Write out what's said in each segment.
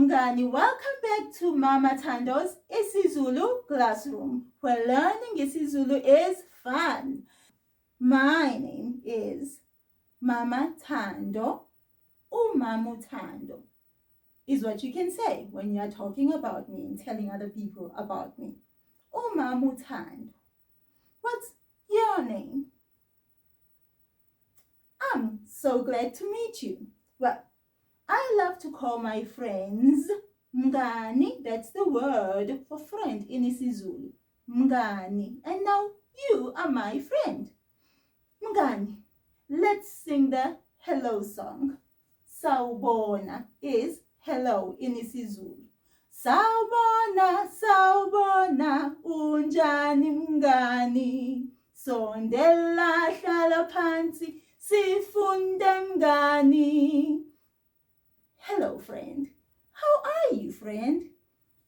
Mngani, welcome back to Mama Thando's isiZulu classroom, where learning isiZulu is fun. My name is Mama Thando. Umama Thando is what you can say when you are talking about me and telling other people about me. Umama Thando. What's your name? I'm so glad to meet you. Well, I love to call my friends mngani. That's the word for friend in isiZulu. Mngani. And now you are my friend. Mngani, let's sing the hello song. Sawubona is hello in isiZulu. Sawubona, sawubona, unjani mngani. Sondela hlala phansi, sifunde mngani. Hello, friend. How are you, friend?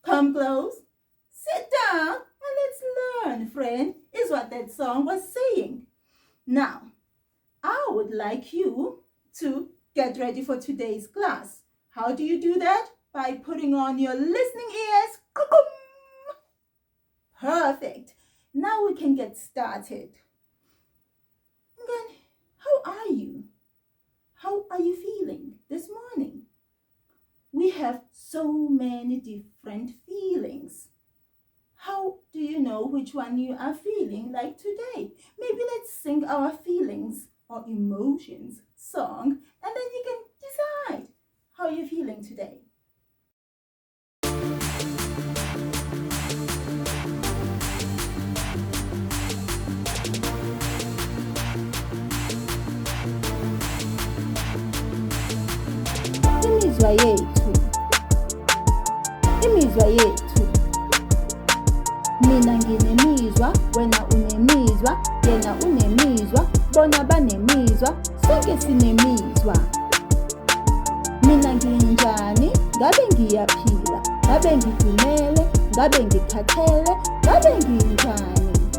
Come close, sit down, and let's learn, friend, is what that song was saying. Now, I would like you to get ready for today's class. How do you do that? By putting on your listening ears. Perfect. Now we can get started. How are you? How are you feeling this morning? We have so many different feelings. How do you know which one you are feeling like today? Maybe let's sing our feelings or emotions song, and then you can decide how you're feeling today. Imizwa yethu. Mina nginemizwa, wena unemizwa, yena unemizwa, bona banemizwa, sonke sinemizwa. Mina nginjani, ngabe ngiyaphila, ngabe ngidumele, ngabe ngikhathele, ngabe nginjani.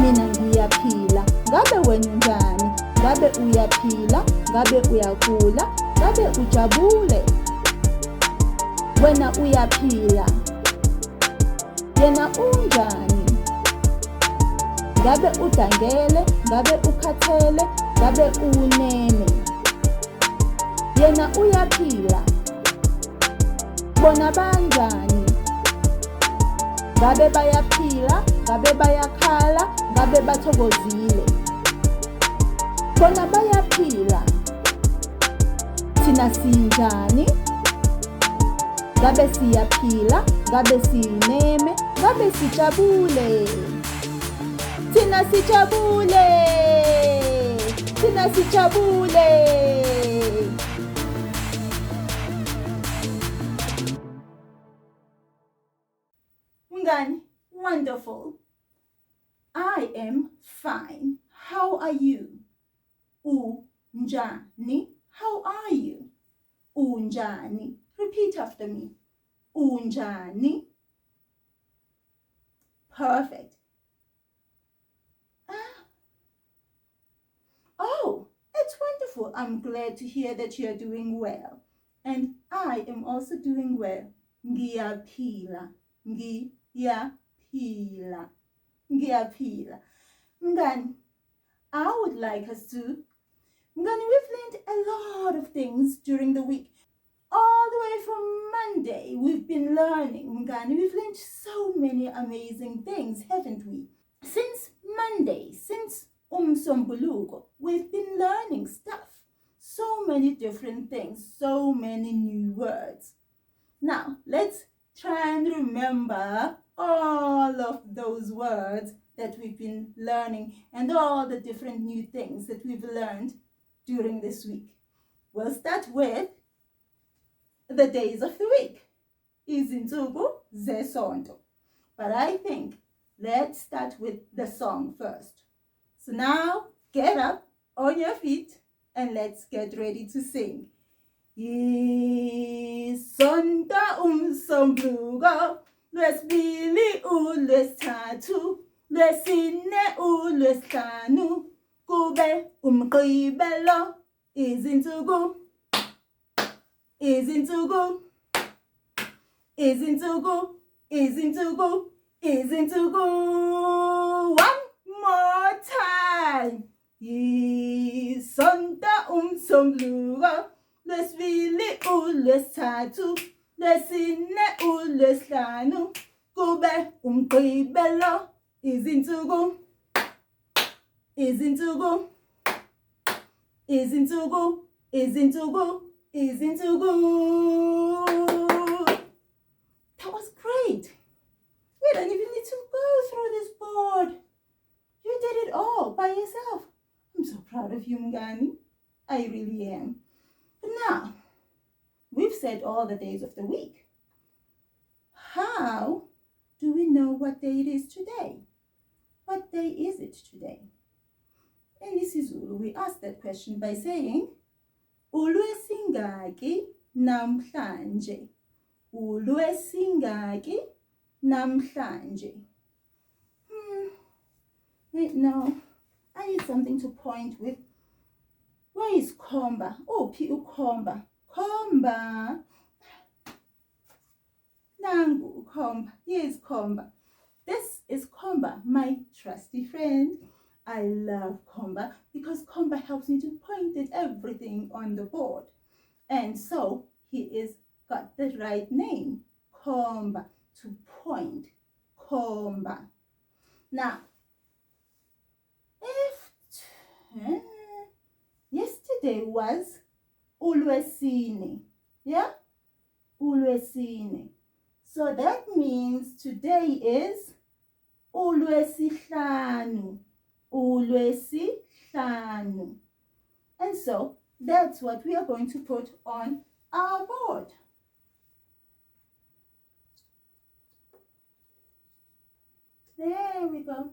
Mina ngiyaphila, ngabe wena unjani, ngabe uyaphila, ngabe uyagula, ngabe ujabule. Wena uyaphila, yena unjani. Ngabe udangele, ngabe ukhathele, ngabe unene. Yena uyaphila, bona banjani. Ngabe bayaphila, ngabe bayakhala, ngabe bathokozile. Bona bayaphila, thina sinjani. Ngabe siyaphila, ngabe sineme, ngabe sijabule. Thina sijabule, thina sijabule. Mngani, wonderful. I am fine. How are you? Unjani. How are you? Unjani. Repeat after me. Unjani. Perfect. Oh, it's wonderful. I'm glad to hear that you're doing well. And I am also doing well. Ngiyaphila. Ngiyaphila. Ngiyaphila. Mngani, I would like us to. Mngani, we've learned a lot of things during the week. All the way from Monday, we've been learning, Mngani. We've learned so many amazing things, haven't we? Since Monday, since Umsombuluko, we've been learning stuff. So many different things, so many new words. Now, let's try and remember all of those words that we've been learning and all the different new things that we've learned during this week. We'll start with the days of the week. Izinsuku zesonto. But I think let's start with the song first. So now get up on your feet and let's get ready to sing. Isonto umsombuluko, lwesibili ulwesithathu, lwesine ulwesihlanu, kube umgqibelo. Izinsuku izinsuku, izinsuku, izinsuku. One more time. Isonta umsombuluko, lwesibili ulwesithathu, lwesine ulwesihlanu, kube umgqibelo. Izinsuku, izinsuku, izinsuku, izinsuku, izinsuku. That was great. You don't even need to go through this board. You did it all by yourself. I'm so proud of you, Mngani. I really am. But now, we've said all the days of the week. How do we know what day it is today? What day is it today? In isiZulu, we ask that question by saying, ulwesingaki namhlanje? Ulwesingaki namhlanje? Wait, no. I need something to point with. Where is Komba? Oh, P.U. Komba. Komba. Nangu Komba. Here is Komba. This is Komba, my trusty friend. I love Komba because Komba helps me to point at everything on the board. And so he is got the right name, Komba, to point. Komba. Now, yesterday was ulwesine, yeah? Ulwesine. So that means today is ulwesihlanu, ulwesihlanu. And so that's what we are going to put on our board. There we go.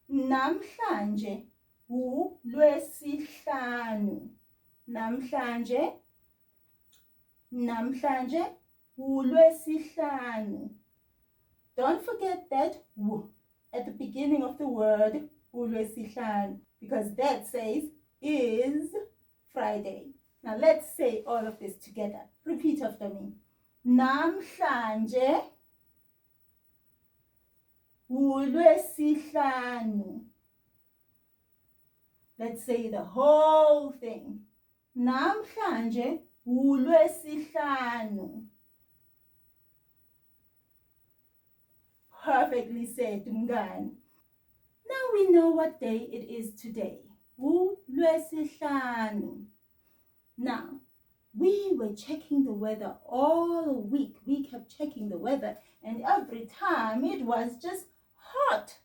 Namhlanje ulwesihlanu. Namhlanje ulwesihlanu. Don't forget that w at the beginning of the word ulwesihlanu, because that says is Friday. Now let's say all of this together. Repeat after me. Namhlanje ulwesihlanu. Let's say the whole thing. Namhlanje ulwesihlanu. Perfectly said, Mngani. Now we know what day it is today. Ulwesihlanu. Now, we were checking the weather all week. We kept checking the weather, and every time it was just hot.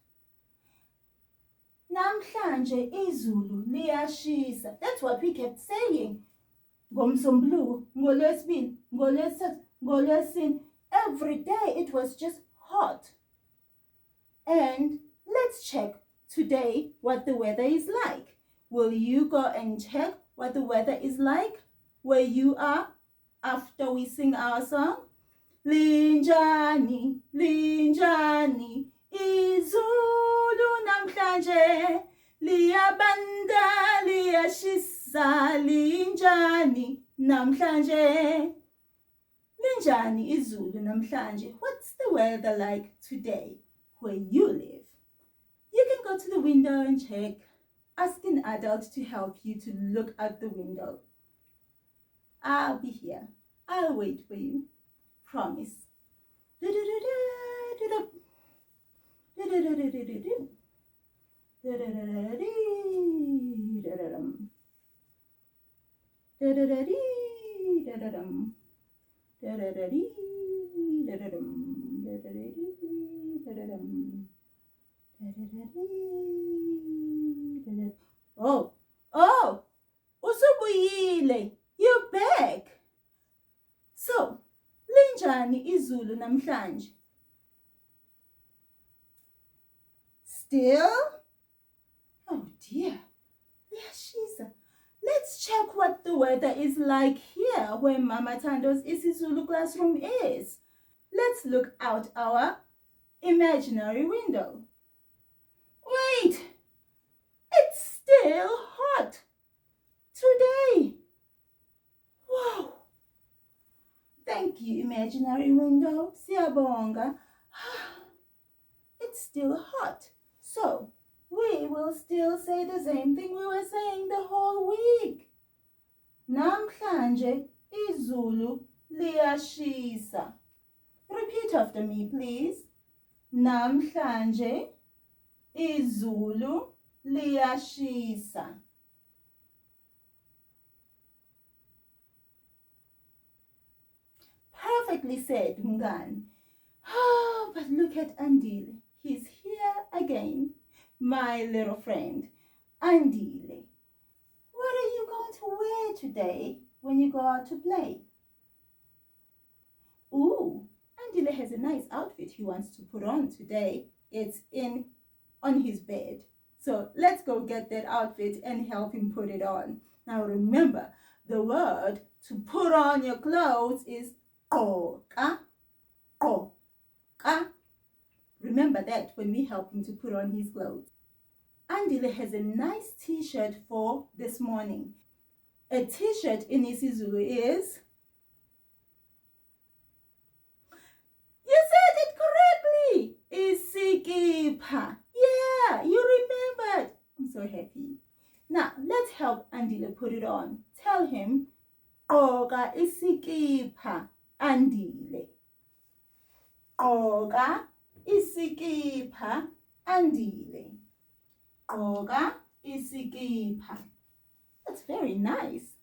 Namhlanje izulu liyashisa. That's what we kept saying. Ngomsombuluko, ngolwesibili, ngolwesithathu, ngolwesine. Every day it was just hot. And let's check today what the weather is like. Will you go and check what the weather is like where you are after we sing our song? Linjani, linjani, izulu namhlanje, liyabanda, liyashisa, linjani namhlanje. Linjani izulu namhlanje. What's the weather like today where you live? You can go to the window and check. Ask an adult to help you to look out the window. I'll be here. I'll wait for you. Promise. Oh, usubuyile. You're back. So, linjani izulu namhlanje? Still? Oh dear. Liyashisa. Let's check what the weather is like here where Mama Thando's isiZulu classroom is. Let's look out our imaginary window. Wait! It's still hot today. Wow! Thank you, imaginary window. Siyabonga. It's still hot. So, we will still say the same thing we were saying the whole week. Namhlanje izulu liyashisa. Repeat after me, please. Namhlanje izulu liyashisa. Perfectly said, Mngani. But look at Andile. He's here again. My little friend, Andile. What are you going to wear today when you go out to play? Ooh, Andile has a nice outfit he wants to put on today. It's on his bed. So let's go get that outfit and help him put it on. Now remember, the word to put on your clothes is gqoka. Gqoka. Remember that when we help him to put on his clothes. Andile has a nice t-shirt for this morning. A t-shirt in isiZulu is... You said it correctly! Isikipha. Yeah, you remembered. I'm so happy. Now, let's help Andile put it on. Tell him, gqoka isikipha, Andile. Gqoka isikipha, Andile. Gqoka isikipha. That's very nice.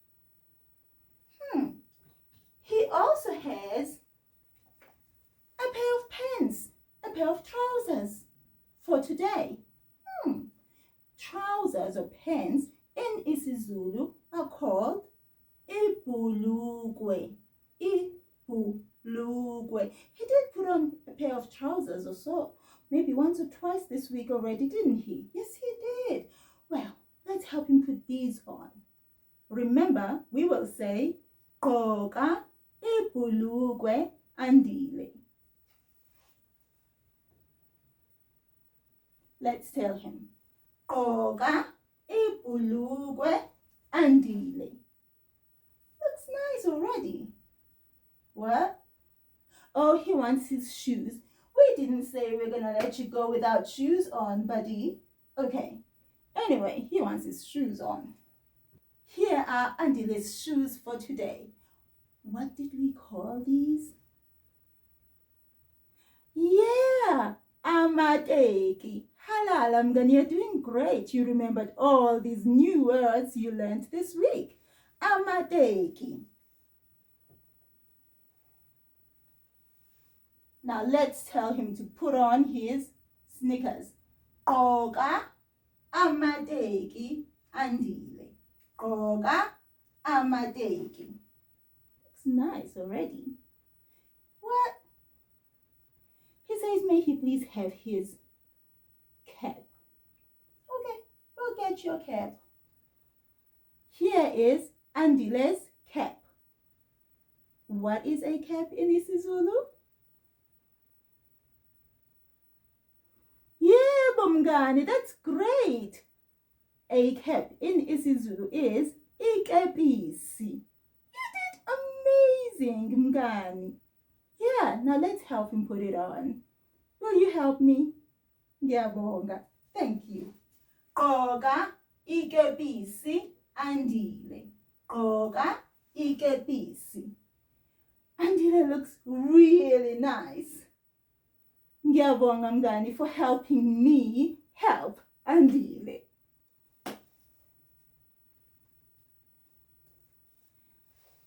He also has a pair of pants, a pair of trousers for today. Trousers or pants in isiZulu are called ibhulukwe. Ibhulukwe. He did put on a pair of trousers or so, maybe once or twice this week already, didn't he? Yes, he did. Well, let's help him put these on. Remember, we will say, gqoka ibhulukwe, Andile. Let's tell him, gqoka ibhulukwe, Andile. Looks nice already. What? Oh, he wants his shoes. We didn't say we're gonna let you go without shoes on, buddy. Okay. Anyway, he wants his shoes on. Here are Andile's shoes for today. What did we call these? Yeah, amateki. Halala, Mngani, you're doing great. You remembered all these new words you learned this week. Amateki. Now let's tell him to put on his sneakers. Gqoka amateki, Andile. Gqoka amateki. Looks nice already. What? He says, may he please have his cap. Okay, we'll get your cap. Here is Andile's cap. What is a cap in isiZulu? Yeah, Mngani, that's great. A cap in isiZulu is ikepisi. You did amazing, Mngani. Yeah, now let's help him put it on. Will you help me? Ngiyabonga. Thank you. Gqoka ikepisi, Andile. Gqoka ikepisi. Andile looks really nice. Ngiyabonga, Mngani, for helping me help Andile.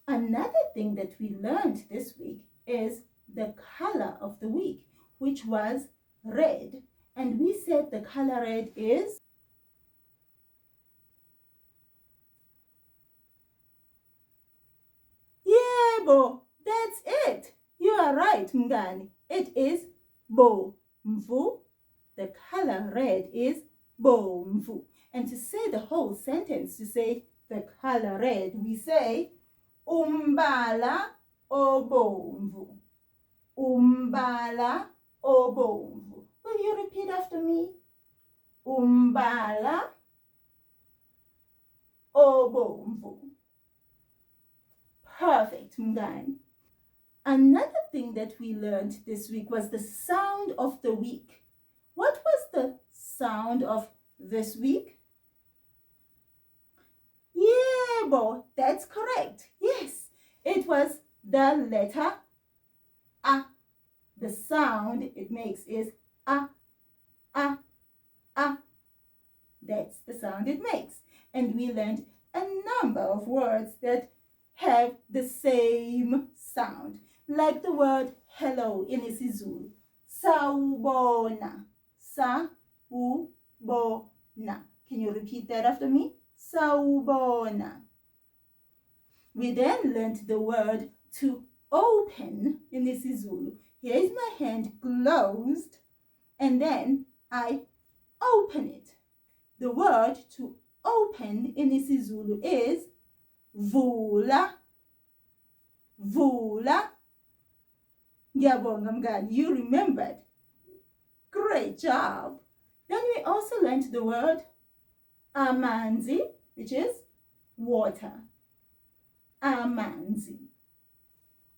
Another thing that we learned this week is the color of the week, which was red. And we said the color red is Yebo, that's it. You are right, Mngani. It is bomvu. The color red is bomvu. And to say the whole sentence, to say the color red, we say umbala obomvu. Umbala obomvu. Will you repeat after me? Umbala obomvu. correct, mngani. Another thing that we learned this week was the sound of the week. What was the sound of this week? Yebo, that's correct. Yes, it was the letter A. The sound it makes is A, A, A. That's the sound it makes. And we learned a number of words that have the same sound, like the word hello in isiZulu. Sawubona. Sawubona. Can you repeat that after me? Sawubona. We then learned the word to open in isiZulu. Here is my hand closed, and then I open it. The word to open in isiZulu is vula. Vula. Ngiyabonga mngani, you remembered. Great job. Then we also learned the word amanzi, which is water. Amanzi.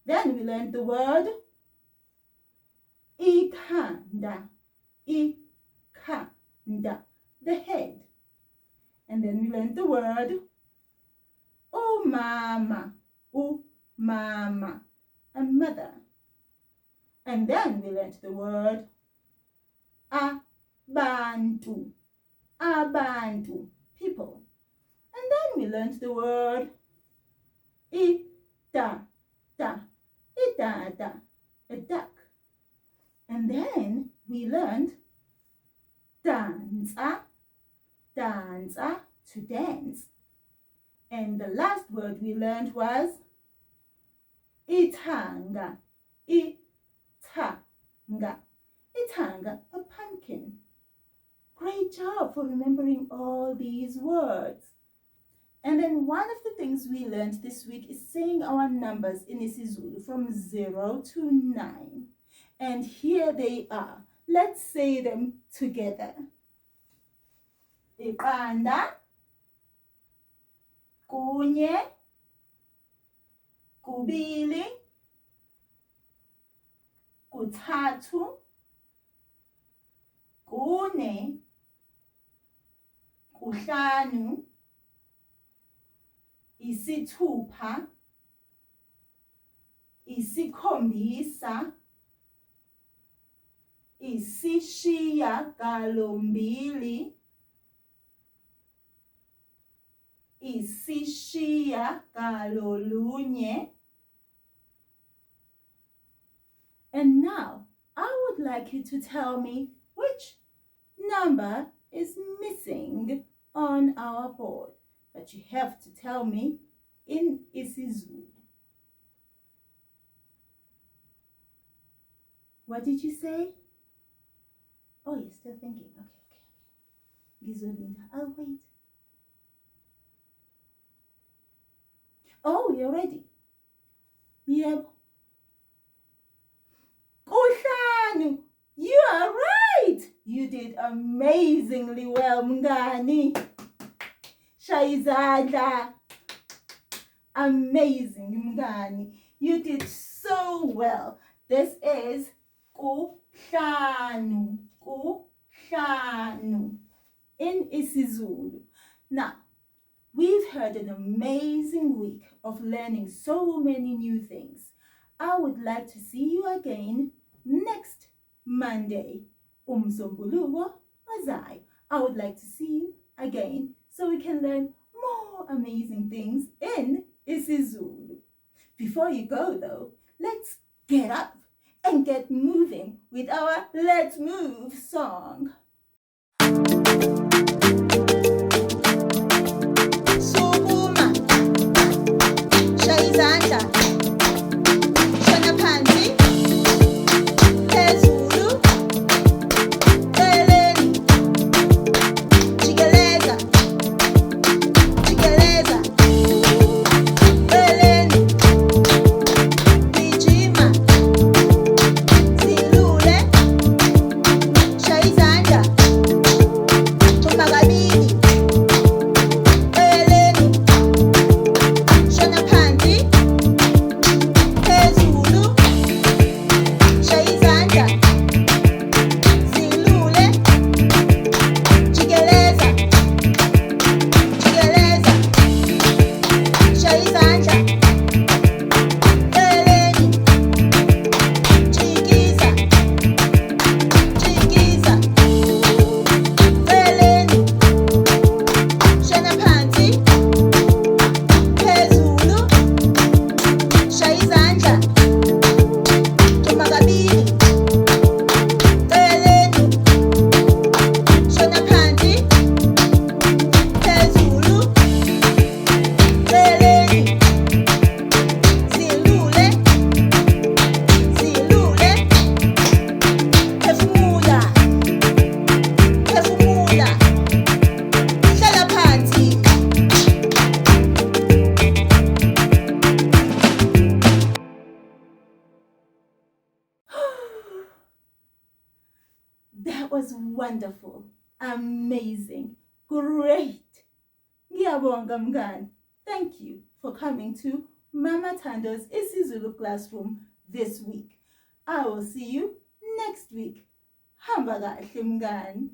Then we learned the word ikhanda. Ikhanda, the head. And then we learned the word umama. Umama, a mother. And then we learned the word abantu. Abantu, people. And then we learned the word itata. Itata, a duck. And then we learned danza. Danza, to dance. And the last word we learned was ithanga. Ithanga. Ithanga, a pumpkin. Great job for remembering all these words. And then one of the things we learned this week is saying our numbers in isiZulu from 0 to 9. And here they are. Let's say them together. Iqanda, kunye, kubili, kuthathu, kune, kuhlanu, isithupha, isikhombisa, isishiyagalombili, isishiyagalolunye. And now I would like you to tell me which number is missing on our board. But you have to tell me in isiZulu. What did you say? Oh, you're still thinking. Okay. Gizolinda, I'll wait. Oh, you're ready. Yep. Kuhlanu, you are right. You did amazingly well, mngani. Shayizadla. Amazing, mngani. You did so well. This is kuhlanu. Kuhlanu in isiZulu. Now, we've had an amazing week of learning so many new things. I would like to see you again next Monday. Umsombuluko wazai. I would like to see you again so we can learn more amazing things in isiZulu. Before you go though, let's get up and get moving with our Let's Move song. Sukuma, shayizandla, shona phansi, phezulu, celeni, jikeleza, jikeleza, celeni, gijima, zilule, shayizandla, thumba was wonderful, amazing, great. Ngiyabonga mngani. Thank you for coming to Mama Thando's isiZulu classroom this week. I will see you next week. Hamba kahle mngani.